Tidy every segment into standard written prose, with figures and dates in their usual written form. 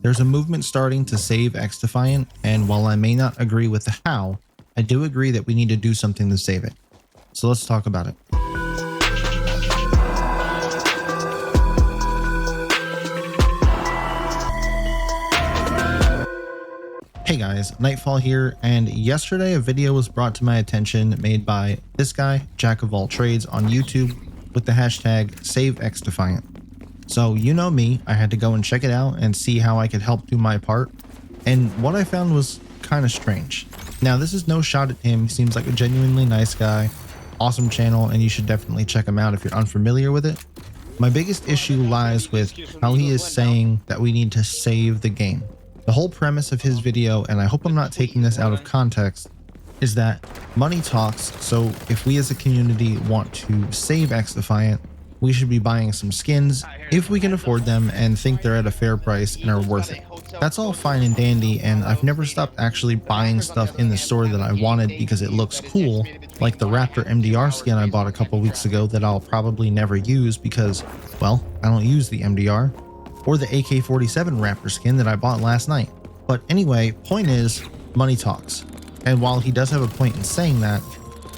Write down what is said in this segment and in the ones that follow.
There's a movement starting to save XDefiant, and while I may not agree with the how, I do agree that we need to do something to save it. So let's talk about it. Hey guys, Nightfall here, and yesterday a video was brought to my attention made by this guy, Jack of all trades, on YouTube with the hashtag SaveXDefiant. So you know me, I had to go and check it out and see how I could help do my part, and what I found was kind of strange. Now this is no shot at him, he seems like a genuinely nice guy, awesome channel, and you should definitely check him out if you're unfamiliar with it. My biggest issue lies with how he is saying that we need to save the game. The whole premise of his video, and I hope I'm not taking this out of context, is that money talks, so if we as a community want to save XDefiant, we should be buying some skins if we can afford them and think they're at a fair price and are worth it. That's all fine and dandy, and I've never stopped actually buying stuff in the store that I wanted because it looks cool, like the Raptor MDR skin I bought a couple weeks ago that I'll probably never use because, well, I don't use the MDR. Or the AK-47 Raptor skin that I bought last night. But anyway, point is, money talks. And while he does have a point in saying that,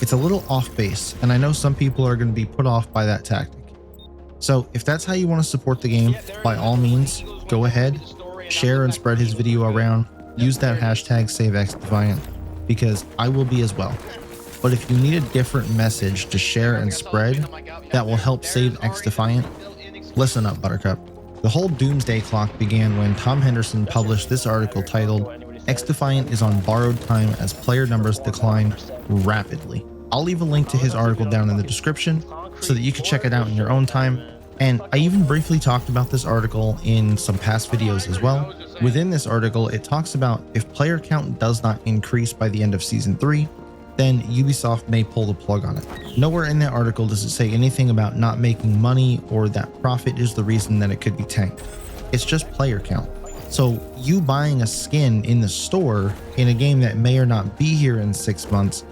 it's a little off base, and I know some people are going to be put off by that tactic. So if that's how you want to support the game, by all means, go ahead, share and spread his video around, use that hashtag SaveXDefiant, because I will be as well. But if you need a different message to share and spread that will help save XDefiant, listen up, Buttercup. The whole doomsday clock began when Tom Henderson published this article titled, "XDefiant is on borrowed time as player numbers decline rapidly." I'll leave a link to his article down in the description so that you can check it out in your own time. And I even briefly talked about this article in some past videos as well. Within this article, it talks about if player count does not increase by the end of Season 3, then Ubisoft may pull the plug on it. Nowhere in that article does it say anything about not making money or that profit is the reason that it could be tanked. It's just player count. So you buying a skin in the store in a game that may or not be here in 6 months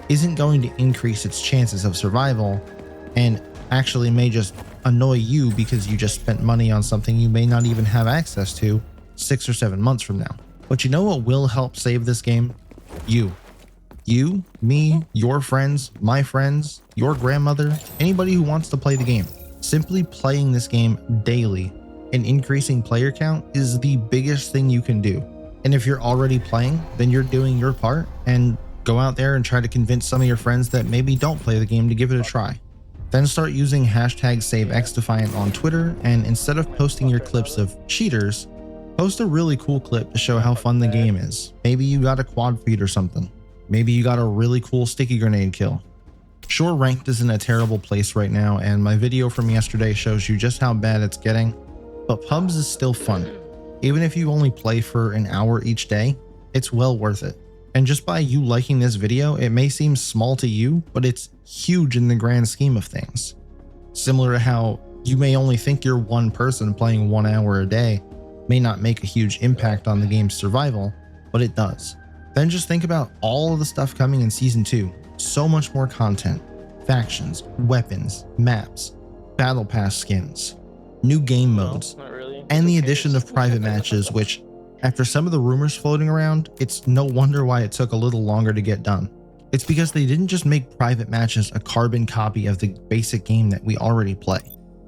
isn't going to increase its chances of survival, and actually may just annoy you because you just spent money on something you may not even have access to 6 or 7 months from now. But you know what will help save this game? You, me, your friends, my friends, your grandmother, anybody who wants to play the game. Simply playing this game daily and increasing player count is the biggest thing you can do. And if you're already playing, then you're doing your part, and go out there and try to convince some of your friends that maybe don't play the game to give it a try. Then start using hashtag SaveXDefiant on Twitter, and instead of posting your clips of cheaters, post a really cool clip to show how fun the game is. Maybe you got a quad feed or something. Maybe you got a really cool sticky grenade kill. Sure, ranked is in a terrible place right now, and my video from yesterday shows you just how bad it's getting, but pubs is still fun. Even if you only play for an hour each day, it's well worth it. And just by you liking this video, it may seem small to you, but it's huge in the grand scheme of things. Similar to how you may only think you're one person playing 1 hour a day may not make a huge impact on the game's survival, but it does. Then just think about all of the stuff coming in Season 2. So much more content, factions, weapons, maps, battle pass skins, new game modes, and the addition of private matches, which, after some of the rumors floating around, it's no wonder why it took a little longer to get done. It's because they didn't just make private matches a carbon copy of the basic game that we already play.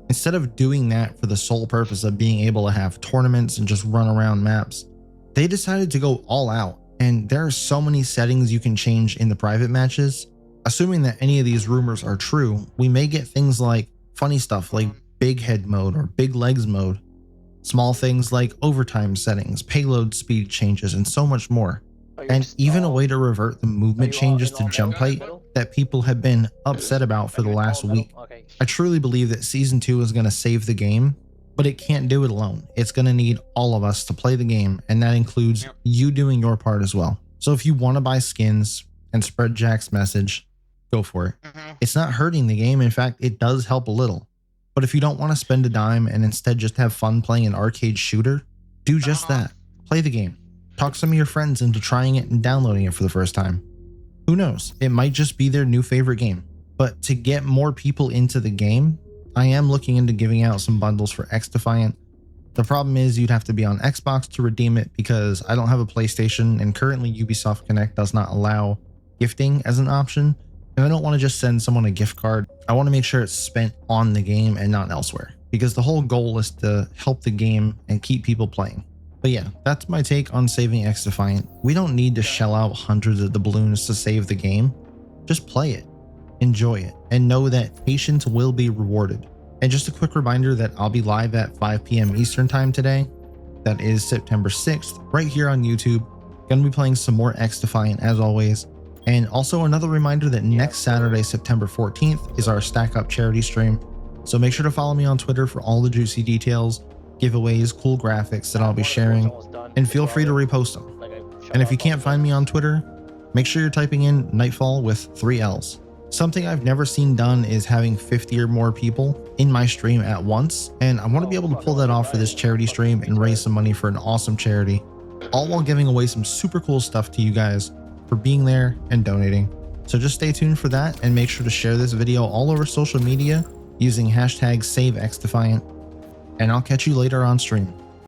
Instead of doing that for the sole purpose of being able to have tournaments and just run around maps, they decided to go all out. And there are so many settings you can change in the private matches. Assuming that any of these rumors are true, we may get things like funny stuff like big head mode or big legs mode, small things like overtime settings, payload speed changes, and so much more. And even a way to revert the movement changes to jump height that people have been upset about for the last week. I truly believe that Season 2 is going to save the game, but it can't do it alone. It's going to need all of us to play the game, and that includes you doing your part as well. So if you want to buy skins and spread Jack's message, go for it. It's not hurting the game. In fact, it does help a little. But if you don't want to spend a dime and instead just have fun playing an arcade shooter, do just that. Play the game. Talk some of your friends into trying it and downloading it for the first time. Who knows? It might just be their new favorite game. But to get more people into the game, I am looking into giving out some bundles for XDefiant The problem is you'd have to be on Xbox to redeem it because I don't have a PlayStation and currently Ubisoft Connect does not allow gifting as an option. And I don't want to just send someone a gift card. I want to make sure it's spent on the game and not elsewhere, because the whole goal is to help the game and keep people playing. But yeah, that's my take on SaveXDefiant. We don't need to shell out hundreds of doubloons to save the game. Just play it, enjoy it, and know that patience will be rewarded. And just a quick reminder that I'll be live at 5 p.m. Eastern time today. That is September 6th, right here on YouTube. Gonna be playing some more XDefiant as always. And also another reminder that next Saturday, September 14th, is our Stack Up charity stream. So make sure to follow me on Twitter for all the juicy details, giveaways, cool graphics that I'll be sharing, and feel free to repost them. And if you can't find me on Twitter, make sure you're typing in Nightfall with 3 L's. Something I've never seen done is having 50 or more people in my stream at once, and I want to be able to pull that off for this charity stream and raise some money for an awesome charity, all while giving away some super cool stuff to you guys for being there and donating. So just stay tuned for that and make sure to share this video all over social media using hashtag SaveXDefiant, and I'll catch you later on stream.